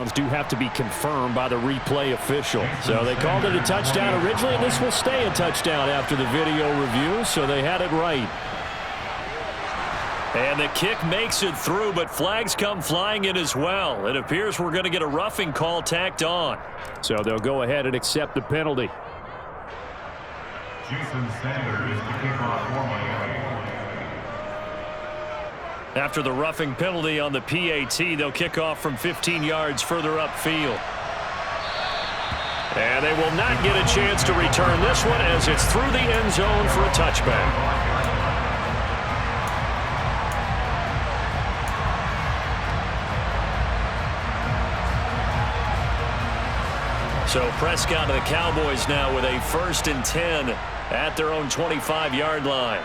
Do have to be confirmed by the replay official. So they called it a touchdown originally, and this will stay a touchdown after the video review, so they had it right. And the kick makes it through, but flags come flying in as well. It appears we're going to get a roughing call tacked on. So they'll go ahead and accept the penalty. Jason Sanders to kick off for Miami. After the roughing penalty on the PAT, they'll kick off from 15 yards further upfield. And they will not get a chance to return this one as it's through the end zone for a touchback. So Prescott to the Cowboys now with a 1st and 10 at their own 25-yard line.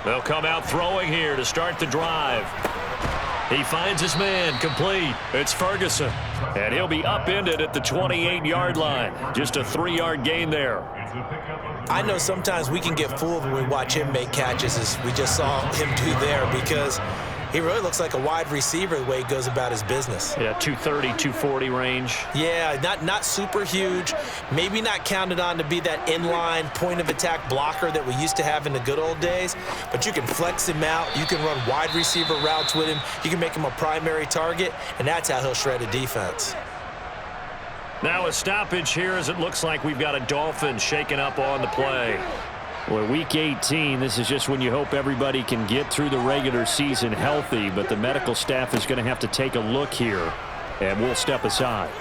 They'll come out throwing here to start the drive. He finds his man, complete. It's Ferguson. And he'll be upended at the 28-yard line. Just a 3-yard gain there. I know sometimes we can get fooled when we watch him make catches, as we just saw him do there, because he really looks like a wide receiver the way he goes about his business. Yeah, 230, 240 range. Yeah, not super huge. Maybe not counted on to be that inline point-of-attack blocker that we used to have in the good old days. But you can flex him out. You can run wide receiver routes with him. You can make him a primary target, and that's how he'll shred a defense. Now a stoppage here as it looks like we've got a Dolphin shaking up on the play. Well, Week 18, this is just when you hope everybody can get through the regular season healthy, but the medical staff is going to have to take a look here, and we'll step aside.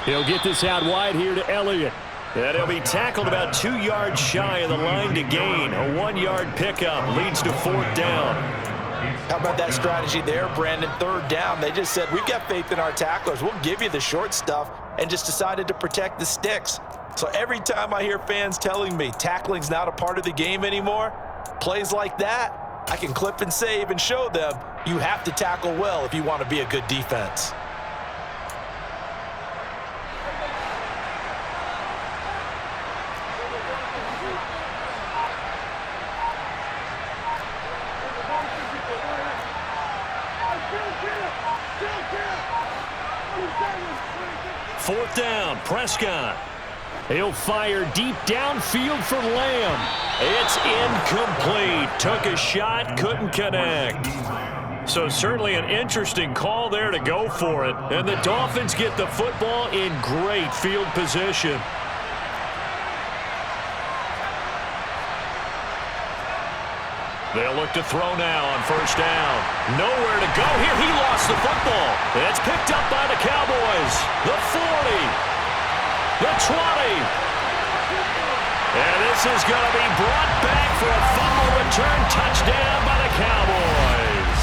He'll get this out wide here to Elliott. And he'll be tackled about 2 yards shy of the line to gain. A 1-yard pickup leads to 4th down. How about that strategy there, Brandon? 3rd down. They just said, we've got faith in our tacklers. We'll give you the short stuff, and just decided to protect the sticks. So every time I hear fans telling me tackling's not a part of the game anymore, plays like that, I can clip and save and show them you have to tackle well if you want to be a good defense. Fourth down, Prescott. He'll fire deep downfield for Lamb. It's incomplete. Took a shot, couldn't connect. So certainly an interesting call there to go for it. And the Dolphins get the football in great field position. They'll look to throw now on 1st down. Nowhere to go here. He lost the football. It's picked up by the Cowboys. The 40. The 20. And this is going to be brought back for a fumble return touchdown by the Cowboys.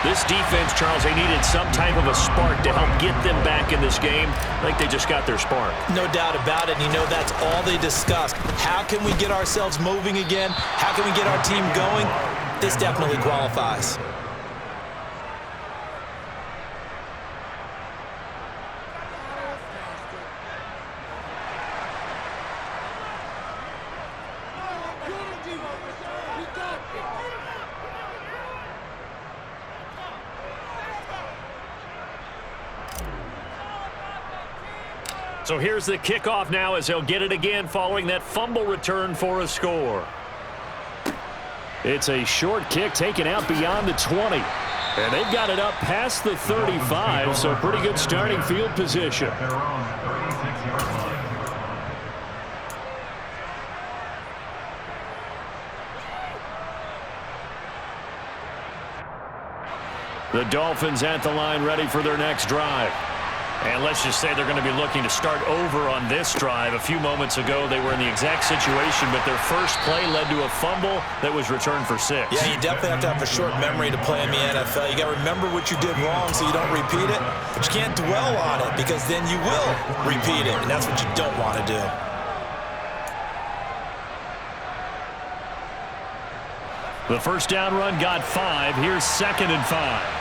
This defense, Charles, they needed some type of a spark to help get them back in this game. I think they just got their spark. No doubt about it. And you know, that's all they discussed. How can we get ourselves moving again? How can we get our team going? This definitely qualifies. So here's the kickoff now as they'll get it again following that fumble return for a score. It's a short kick taken out beyond the 20. And they've got it up past the 35, so pretty good starting field position. The Dolphins at the line ready for their next drive. And let's just say they're going to be looking to start over on this drive. A few moments ago, they were in the exact situation, but their first play led to a fumble that was returned for 6. Yeah, you definitely have to have a short memory to play in the NFL. You got to remember what you did wrong so you don't repeat it, but you can't dwell on it because then you will repeat it, and that's what you don't want to do. The first down run got 5. Here's 2nd and 5.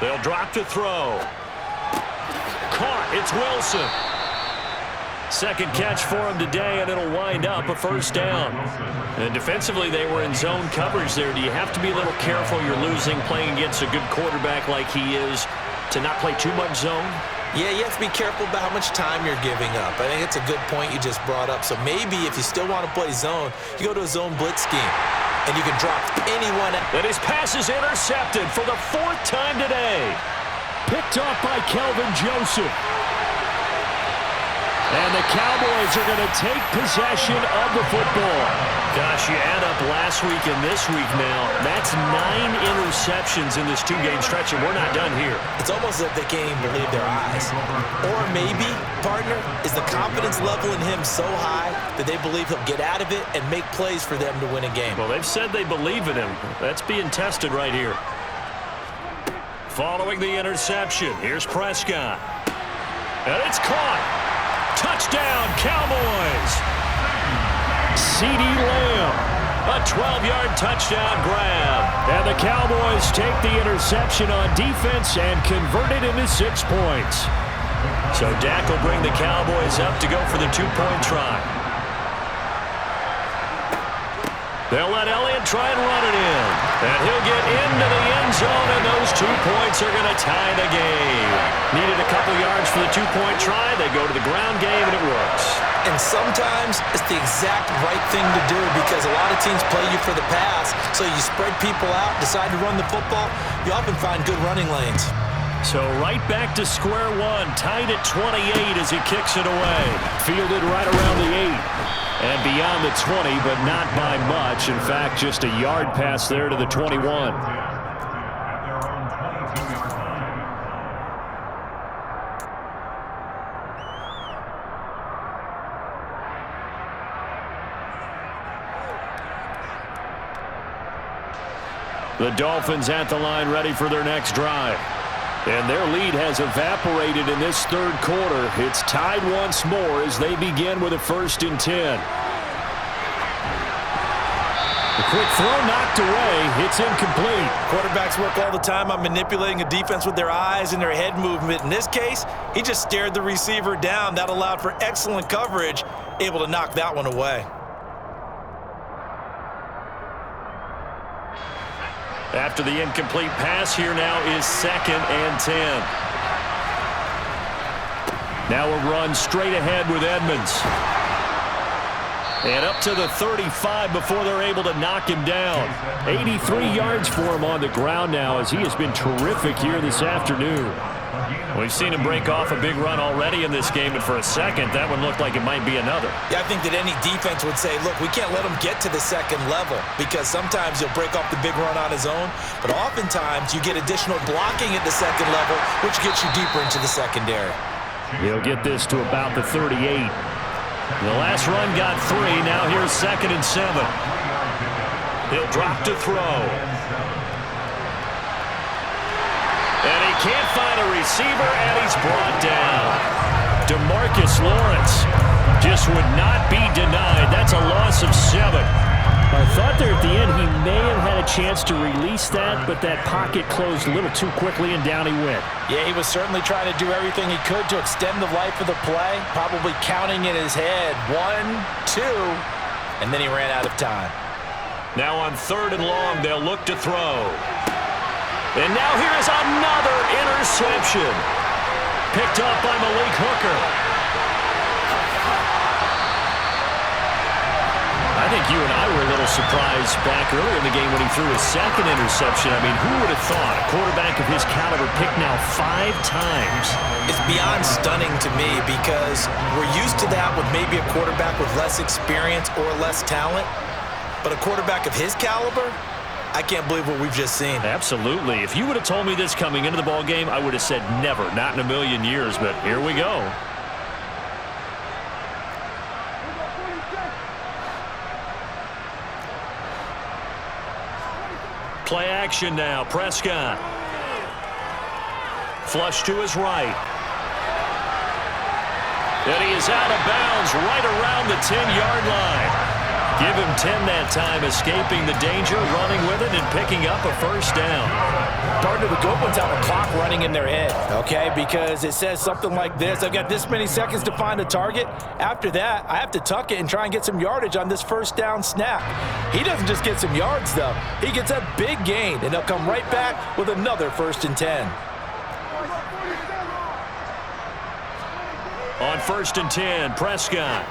They'll drop to throw. Caught. It's Wilson. Second catch for him today, and it'll wind up a first down. And defensively, they were in zone coverage there. Do you have to be a little careful? You're losing playing against a good quarterback like he is to not play too much zone? Yeah, you have to be careful about how much time you're giving up. I think it's a good point you just brought up. So maybe if you still want to play zone, you go to a zone blitz scheme, and you can drop anyone. And his pass is intercepted for the 4th time today. Picked off by Kelvin Joseph. And the Cowboys are going to take possession of the football. Gosh, you add up last week and this week now. That's 9 interceptions in this 2-game stretch, and we're not done here. It's almost as if they can't even believe their eyes. Or maybe, partner, is the confidence level in him so high that they believe he'll get out of it and make plays for them to win a game. Well, they've said they believe in him. That's being tested right here. Following the interception, here's Prescott. And it's caught. Touchdown, Cowboys. CeeDee Lamb, a 12-yard touchdown grab. And the Cowboys take the interception on defense and convert it into 6 points. So Dak will bring the Cowboys up to go for the 2-point try. They'll let Elliott try and run it in. And he'll get into the end zone, and those 2 points are going to tie the game. Needed a couple yards for the 2-point try. They go to the ground game, and it works. And sometimes it's the exact right thing to do because a lot of teams play you for the pass. So you spread people out, decide to run the football. You often find good running lanes. So right back to square one, tied at 28 as he kicks it away. Fielded right around the 8. And beyond the 20, but not by much. In fact, just a yard pass there to the 21. The Dolphins at the line ready for their next drive. And their lead has evaporated in this 3rd quarter. It's tied once more as they begin with a 1st and 10. The quick throw knocked away. It's incomplete. Quarterbacks work all the time on manipulating a defense with their eyes and their head movement. In this case, he just stared the receiver down. That allowed for excellent coverage, able to knock that one away. After the incomplete pass, here now is 2nd and 10. Now a run straight ahead with Edmonds. And up to the 35 before they're able to knock him down. 83 yards for him on the ground now as he has been terrific here this afternoon. We've seen him break off a big run already in this game, and for a second, that one looked like it might be another. Yeah, I think that any defense would say, look, we can't let him get to the 2nd level because sometimes he'll break off the big run on his own, but oftentimes you get additional blocking at the 2nd level, which gets you deeper into the secondary. He'll get this to about the 38. The last run got 3. Now here's 2nd and 7. He'll drop to throw. And he can't find a receiver, and he's brought down. DeMarcus Lawrence just would not be denied. That's a loss of 7. I thought there at the end he may have had a chance to release that, but that pocket closed a little too quickly, and down he went. Yeah, he was certainly trying to do everything he could to extend the life of the play, probably counting in his head 1, 2, and then he ran out of time. Now on 3rd and long, they'll look to throw. And now here is another interception. Picked up by Malik Hooker. I think you and I were a little surprised back earlier in the game when he threw his 2nd interception. I mean, who would have thought a quarterback of his caliber picked now 5 times? It's beyond stunning to me because we're used to that with maybe a quarterback with less experience or less talent. But a quarterback of his caliber, I can't believe what we've just seen. Absolutely. If you would have told me this coming into the ball game, I would have said never, not in a million years, but here we go. Play action now. Prescott. Flush to his right. And he is out of bounds right around the 10-yard line. Give him 10 that time, escaping the danger, running with it, and picking up a first down. Partner, the good ones have a clock running in their head, okay? Because it says something like this: I've got this many seconds to find a target. After that, I have to tuck it and try and get some yardage on this first down snap. He doesn't just get some yards, though. He gets a big gain, and he'll come right back with another 1st and 10. On 1st and 10, Prescott.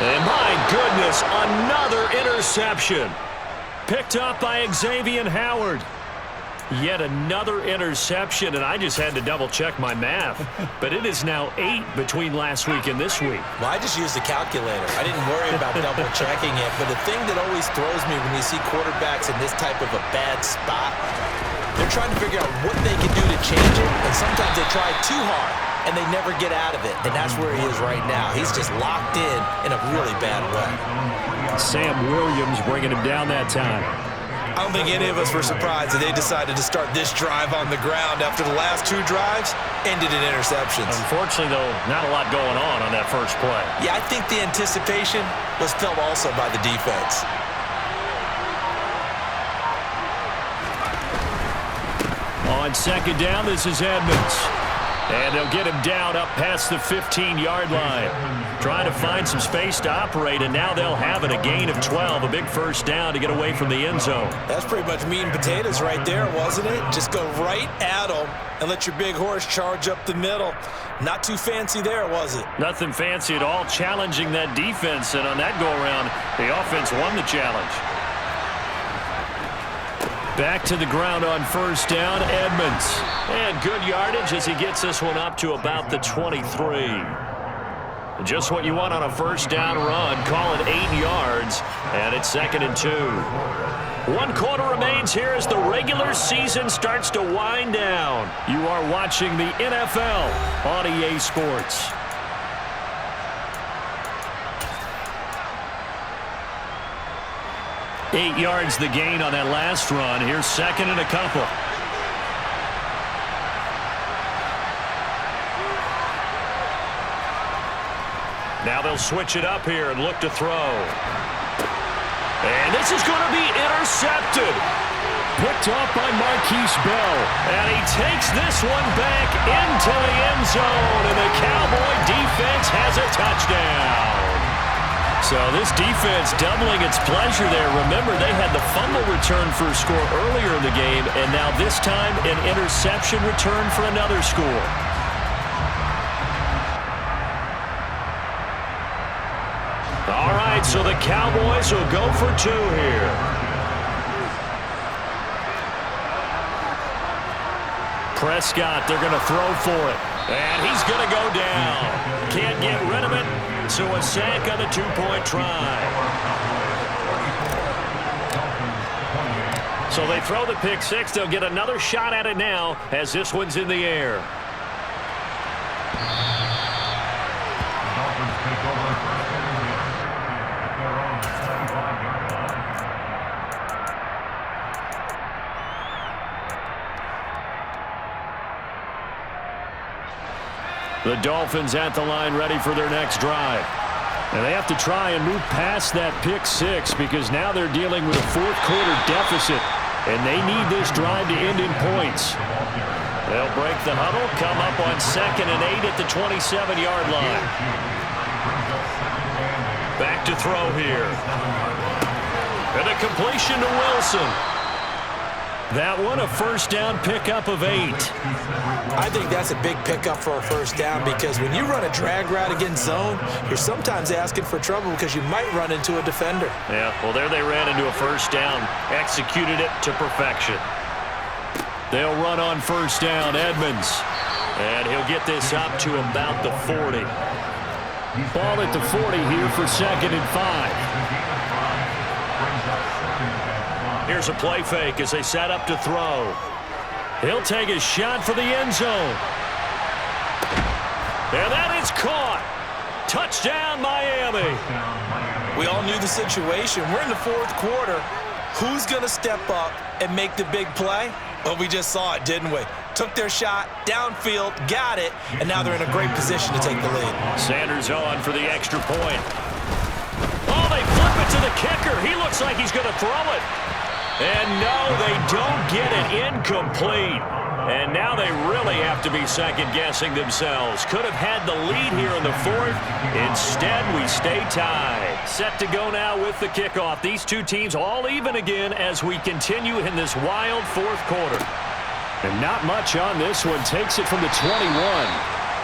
And my goodness, another interception. Picked up by Xavier Howard. Yet another interception, and I just had to double-check my math. But it is now 8 between last week and this week. Well, I just used the calculator. I didn't worry about double-checking it. But the thing that always throws me when you see quarterbacks in this type of a bad spot, they're trying to figure out what they can do to change it, and sometimes they try too hard, and they never get out of it. And that's where he is right now. He's just locked in a really bad way. Sam Williams bringing him down that time. I don't think any of us were surprised that they decided to start this drive on the ground after the last 2 drives ended in interceptions. Unfortunately, though, not a lot going on that first play. Yeah, I think the anticipation was felt also by the defense. On 2nd down, this is Edmonds. And they'll get him down up past the 15-yard line. Trying to find some space to operate, and now they'll have it. A gain of 12, a big first down to get away from the end zone. That's pretty much meat and potatoes right there, wasn't it? Just go right at them and let your big horse charge up the middle. Not too fancy there, was it? Nothing fancy at all, challenging that defense. And on that go-around, the offense won the challenge. Back to the ground on 1st down, Edmonds. And good yardage as he gets this one up to about the 23. Just what you want on a 1st down run. Call it 8 yards, and it's 2nd and 2. 1 quarter remains here as the regular season starts to wind down. You are watching the NFL on EA Sports. Eight yards the gain on that last run. Here's 2nd and a couple. Now they'll switch it up here and look to throw. And this is going to be intercepted. Picked off by Marquise Bell. And he takes this one back into the end zone. And the Cowboy defense has a touchdown. So this defense doubling its pleasure there. Remember, they had the fumble return for a score earlier in the game, and now this time an interception return for another score. All right, so the Cowboys will go for 2 here. Prescott, they're going to throw for it. And he's going to go down. Can't get rid of it. So a sack on the 2-point try. So they throw the pick 6. They'll get another shot at it now as this one's in the air. The Dolphins at the line ready for their next drive. And they have to try and move past that pick 6 because now they're dealing with a 4th quarter deficit. And they need this drive to end in points. They'll break the huddle, come up on 2nd and 8 at the 27-yard line. Back to throw here. And a completion to Wilson. That one, a first down pickup of 8. I think that's a big pickup for a first down because when you run a drag route against zone, you're sometimes asking for trouble because you might run into a defender. Yeah, well, there they ran into a first down, executed it to perfection. They'll run on first down, Edmonds. And he'll get this up to about the 40. Ball at the 40 here for 2nd and 5. Here's a play fake as they set up to throw. He'll take a shot for the end zone. And that is caught. Touchdown, Miami. We all knew the situation. We're in the 4th quarter. Who's going to step up and make the big play? Well, we just saw it, didn't we? Took their shot, downfield, got it, and now they're in a great position to take the lead. Sanders on for the extra point. flip it to the kicker. He looks like he's going to throw it. And no, they don't get it. Incomplete. And now they really have to be second-guessing themselves. Could have had the lead here in the fourth. Instead, we stay tied. Set to go now with the kickoff. These two teams all even again as we continue in this wild fourth quarter. And not much on this one. Takes it from the 21.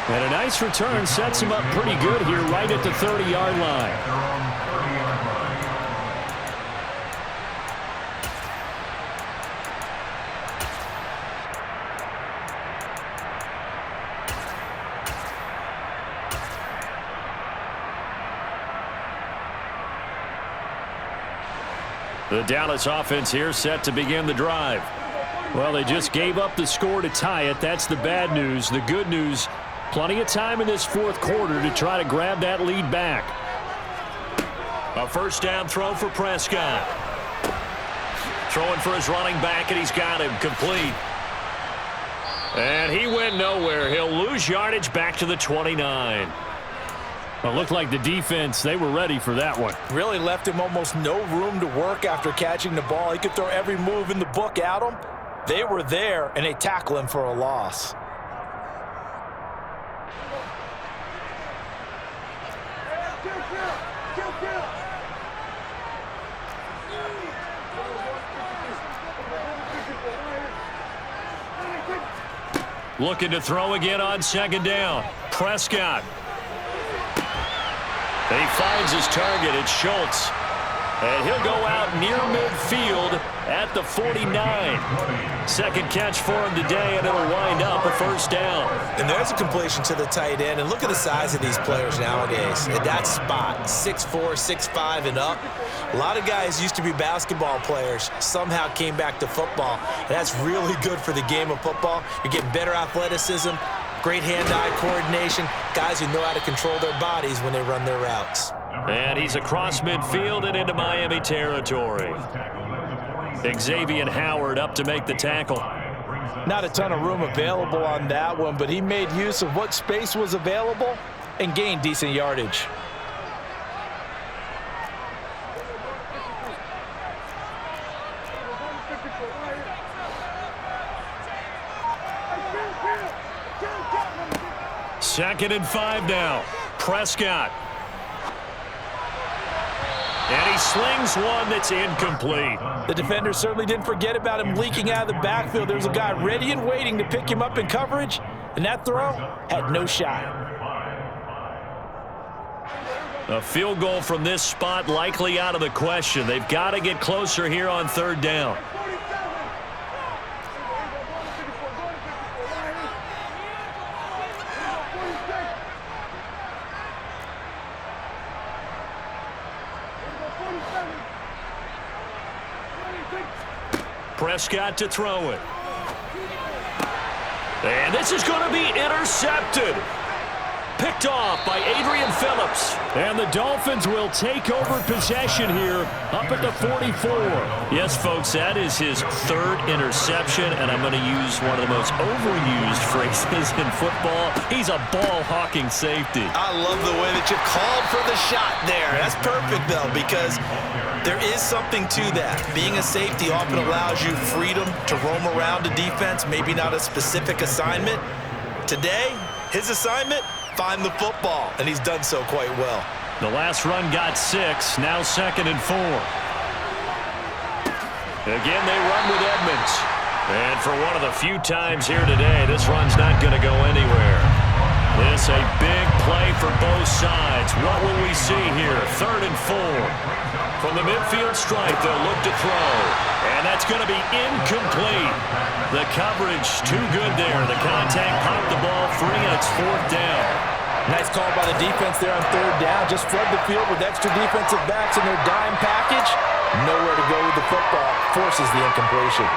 And a nice return sets him up pretty good here right at the 30-yard line. The Dallas offense here set to begin the drive. Well, they just gave up the score to tie it. That's the bad news. The good news, plenty of time in this fourth quarter to try to grab that lead back. A first down throw for Prescott. Throwing for his running back, and he's got him complete. And he went nowhere. He'll lose yardage back to the 29. Well, it looked like the defense, they were ready for that one. Really left him almost no room to work after catching the ball. He could throw every move in the book at him. They were there, and they tackle him for a loss. Looking to throw again on second down. Prescott. And he finds his target. It's Schultz. And he'll go out near midfield at the 49. Second catch for him today, and it'll wind up a first down. And there's a completion to the tight end. And look at the size of these players nowadays. At that spot, 6'4", 6'5", and up. A lot of guys used to be basketball players, somehow came back to football. And that's really good for the game of football. You're getting better athleticism, great hand-eye coordination, guys who know how to control their bodies when they run their routes. And he's across midfield and into Miami territory. Xavier Howard up to make the tackle. Not a ton of room available on that one, but he made use of what space was available and gained decent yardage. Second and 5 now. Prescott. And he slings one that's incomplete. The defender certainly didn't forget about him leaking out of the backfield. There was a guy ready and waiting to pick him up in coverage, and that throw had no shot. A field goal from this spot likely out of the question. They've got to get closer here on third down. Prescott to throw it. And this is going to be intercepted. Picked off by Adrian Phillips. And the Dolphins will take over possession here up at the 44. Yes, folks, that is his third interception, and I'm going to use one of the most overused phrases in football. He's a ball-hawking safety. I love the way that you called for the shot there. That's perfect, though, because there is something to that. Being a safety often allows you freedom to roam around a defense, maybe not a specific assignment. Today, his assignment, find the football, and he's done so quite well. The last run got 6, now second and 4. Again, they run with Edmonds. And for one of the few times here today, this run's not going to go anywhere. This a big play for both sides. What will we see here? Third and 4. From the midfield stripe, they'll look to throw. And that's going to be incomplete. The coverage too good there. The contact popped the ball free, and it's fourth down. Nice call by the defense there on third down. Just flood the field with extra defensive backs in their dime package. Nowhere to go with the football. Forces the incompletion.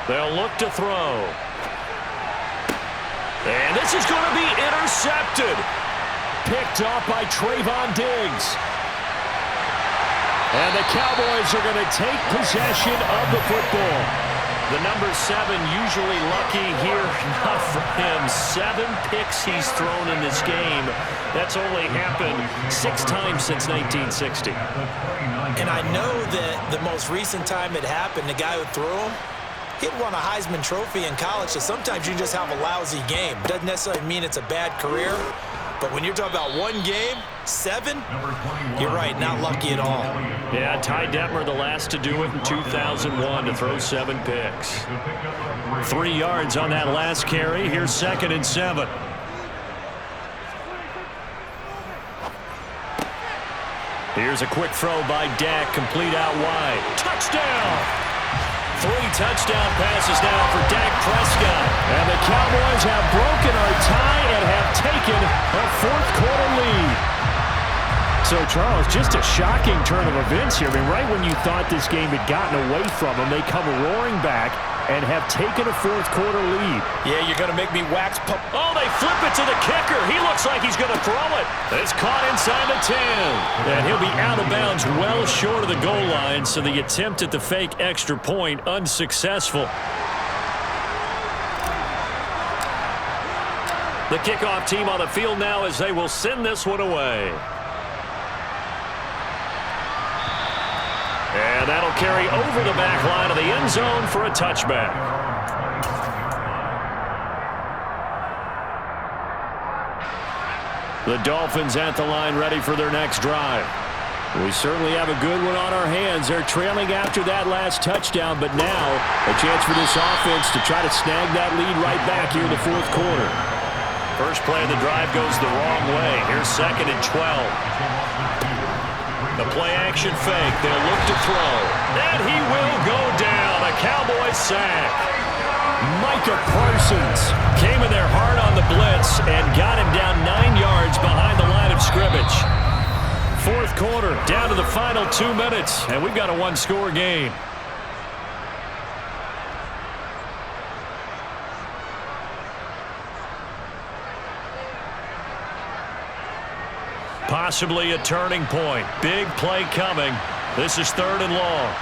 They'll look to throw. And this is going to be intercepted. Picked off by Trayvon Diggs. And the Cowboys are going to take possession of the football. The number 7 usually lucky here. Not for him. 7 picks he's thrown in this game. That's only happened 6 times since 1960. And I know that the most recent time it happened, the guy who threw him, he'd won a Heisman Trophy in college, so sometimes you just have a lousy game. Doesn't necessarily mean it's a bad career, but when you're talking about one game, 7, you're right, not lucky at all. Yeah, Ty Detmer, the last to do it in 2001, to throw 7 picks. 3 yards on that last carry. Here's 2nd and 7. Here's a quick throw by Dak, complete out wide. Touchdown! 3 touchdown passes now for Dak Prescott. And the Cowboys have broken our tie and have taken a 4th quarter lead. So, Charles, just a shocking turn of events here. I mean, right when you thought this game had gotten away from them, they come roaring back and have taken a 4th quarter lead. Yeah, you're going to make me wax. Oh, they flip it to the kicker. He looks like he's going to throw it. It's caught inside the 10. And he'll be out of bounds well short of the goal line, so the attempt at the fake extra point unsuccessful. The kickoff team on the field now as they will send this one away. And that'll carry over the back line of the end zone for a touchback. The Dolphins at the line ready for their next drive. We certainly have a good one on our hands. They're trailing after that last touchdown, but now a chance for this offense to try to snag that lead right back here in the 4th quarter. First play of the drive goes the wrong way. Here's 2nd and 12. The play-action fake. They'll look to throw. And he will go down. A Cowboys sack. Micah Parsons came in there hard on the blitz and got him down 9 yards behind the line of scrimmage. 4th quarter, down to the final 2 minutes, and we've got a 1-score game. Possibly a turning point. Big play coming. This is 3rd and long.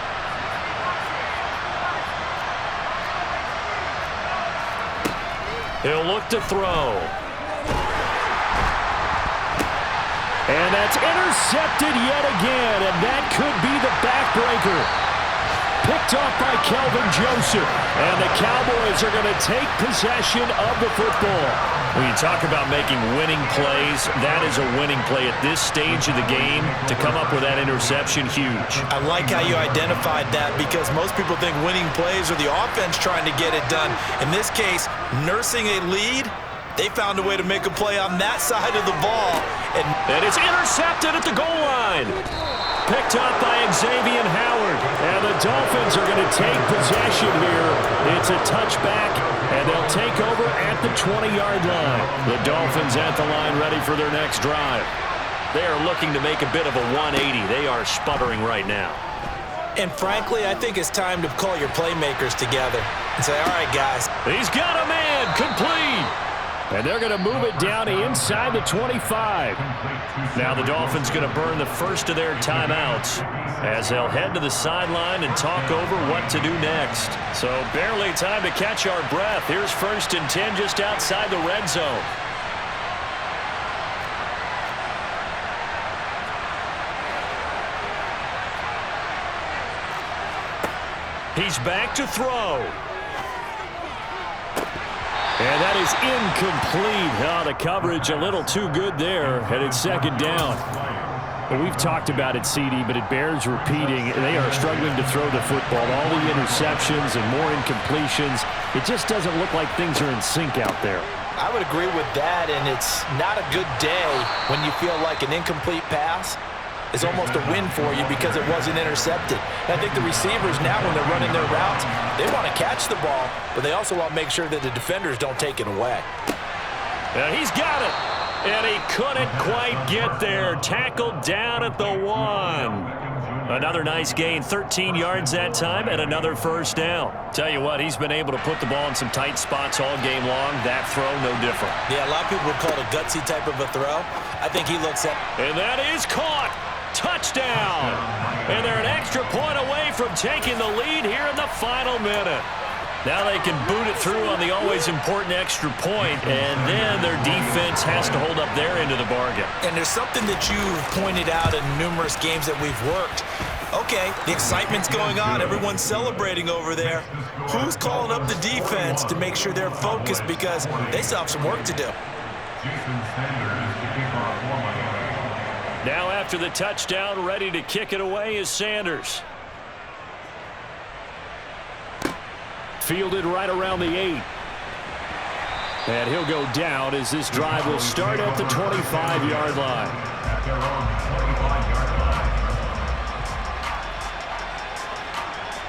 He'll look to throw. And that's intercepted yet again, and that could be the backbreaker. Picked off by Kelvin Joseph. And the Cowboys are going to take possession of the football. When you talk about making winning plays, that is a winning play at this stage of the game. To come up with that interception, huge. I like how you identified that because most people think winning plays are the offense trying to get it done. In this case, nursing a lead, they found a way to make a play on that side of the ball. And it's intercepted at the goal line. Picked up by Xavier Howard. And the Dolphins are going to take possession here. It's a touchback, and they'll take over at the 20-yard line. The Dolphins at the line ready for their next drive. They are looking to make a bit of a 180. They are sputtering right now. And frankly, I think it's time to call your playmakers together and say, all right, guys. He's got a man, complete. And they're going to move it down inside the 25. Now the Dolphins going to burn the first of their timeouts as they'll head to the sideline and talk over what to do next. So barely time to catch our breath. Here's 1st and 10 just outside the red zone. He's back to throw. And that is incomplete. Oh, the coverage a little too good there, and it's 2nd down. Well, we've talked about it, CD, but it bears repeating. They are struggling to throw the football. All the interceptions and more incompletions. It just doesn't look like things are in sync out there. I would agree with that, and it's not a good day when you feel like an incomplete pass is almost a win for you because it wasn't intercepted. And I think the receivers now, when they're running their routes, they want to catch the ball, but they also want to make sure that the defenders don't take it away. And he's got it. And he couldn't quite get there. Tackled down at the 1. Another nice gain, 13 yards that time, and another 1st down. Tell you what, he's been able to put the ball in some tight spots all game long. That throw, no different. Yeah, a lot of people would call it a gutsy type of a throw. I think he looks at... And that is caught. Touchdown. And they're an extra point away from taking the lead here in the final minute. Now they can boot it through on the always important extra point, and then their defense has to hold up their end of the bargain. And there's something that you've pointed out in numerous games that we've worked. Okay, the excitement's going on. Everyone's celebrating over there. Who's calling up the defense to make sure they're focused because they still have some work to do? Now after the touchdown, ready to kick it away is Sanders. Fielded right around the 8. And he'll go down as this drive will start at the 25-yard line.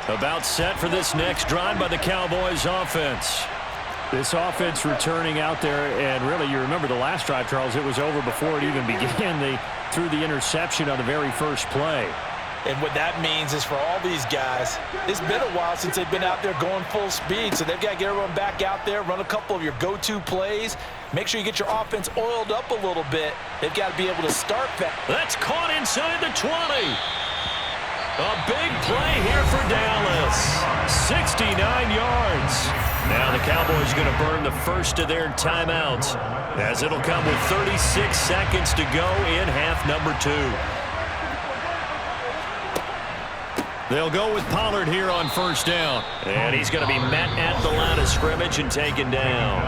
About set for this next drive by the Cowboys offense. This offense returning out there, and really you remember the last drive, Charles, it was over before it even began. They threw the interception on the very first play. And what that means is for all these guys, it's been a while since they've been out there going full speed, so they've got to get everyone back out there, run a couple of your go-to plays, make sure you get your offense oiled up a little bit. They've got to be able to start back. That's caught inside the 20. A big play here for Dallas. 69 yards. Now the Cowboys are going to burn the first of their timeouts, as it'll come with 36 seconds to go in half number 2. They'll go with Pollard here on first down. And he's going to be met at the line of scrimmage and taken down.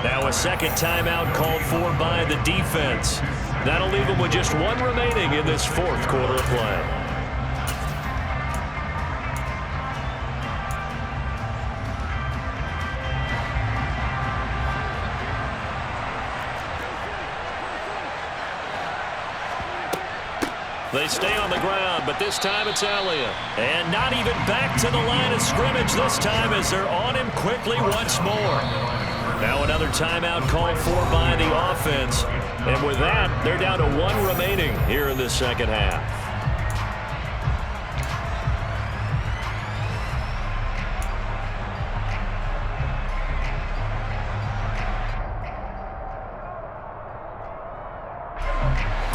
Now a second timeout called for by the defense. That'll leave them with just one remaining in this fourth quarter of play. They stay on the ground, but this time it's Elliott. And not even back to the line of scrimmage this time as they're on him quickly once more. Now another timeout called for by the offense. And with that, they're down to one remaining here in the second half.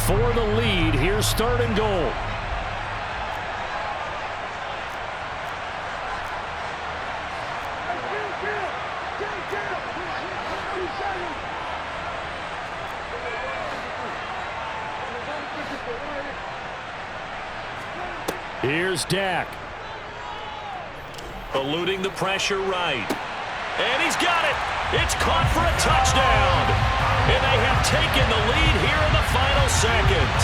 For the lead, here's third and goal. Here's Dak. Eluding the pressure right. And he's got it. It's caught for a touchdown. And they have taken the lead here in the final seconds.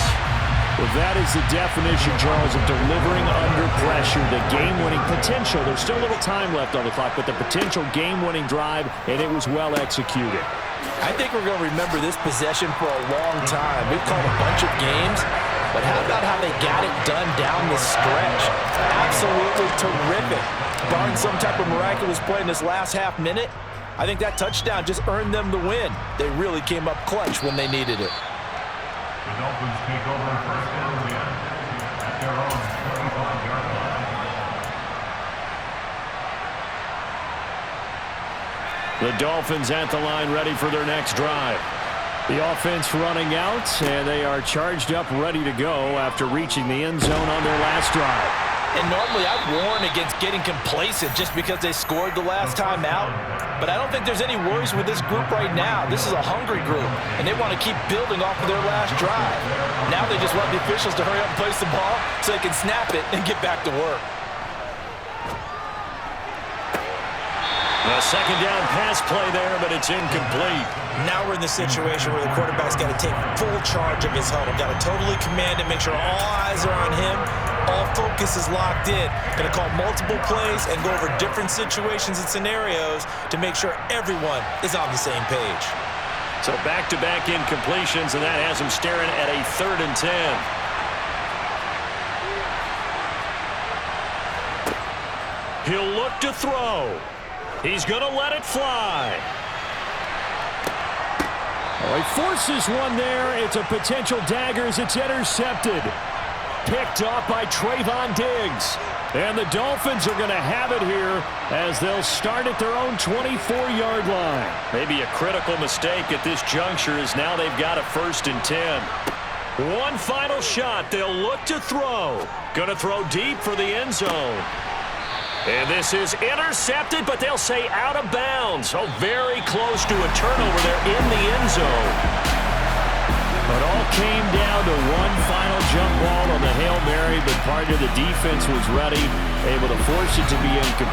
Well, that is the definition, Charles, of delivering under pressure. The game-winning potential. There's still a little time left on the clock, but the potential game-winning drive, and it was well executed. I think we're going to remember this possession for a long time. We've called a bunch of games, but how about how they got it done down the stretch? Absolutely terrific. Barring some type of miraculous play in this last half minute, I think that touchdown just earned them the win. They really came up clutch when they needed it. The Dolphins take over first down again at their own 25-yard line. The Dolphins at the line ready for their next drive. The offense running out, and they are charged up ready to go after reaching the end zone on their last drive. And normally I warn against getting complacent just because they scored the last time out. But I don't think there's any worries with this group right now. This is a hungry group, and they want to keep building off of their last drive. Now they just want the officials to hurry up and place the ball so they can snap it and get back to work. A second down pass play there, but it's incomplete. Now we're in the situation where the quarterback's got to take full charge of his huddle. Got to totally command it, make sure all eyes are on him. All focus is locked in. Going to call multiple plays and go over different situations and scenarios to make sure everyone is on the same page. So back-to-back incompletions, and that has him staring at a 3rd and 10. He'll look to throw. He's going to let it fly. Oh, he forces one there. It's a potential dagger as it's intercepted. Picked off by Trayvon Diggs. And the Dolphins are going to have it here as they'll start at their own 24-yard line. Maybe a critical mistake at this juncture is now they've got a 1st and 10. One final shot. They'll look to throw. Going to throw deep for the end zone. And this is intercepted, but they'll say out of bounds. Oh, very close to a turnover there in the end zone. It all came down to one final jump ball on the Hail Mary, but part of the defense was ready, able to force it to be incomplete.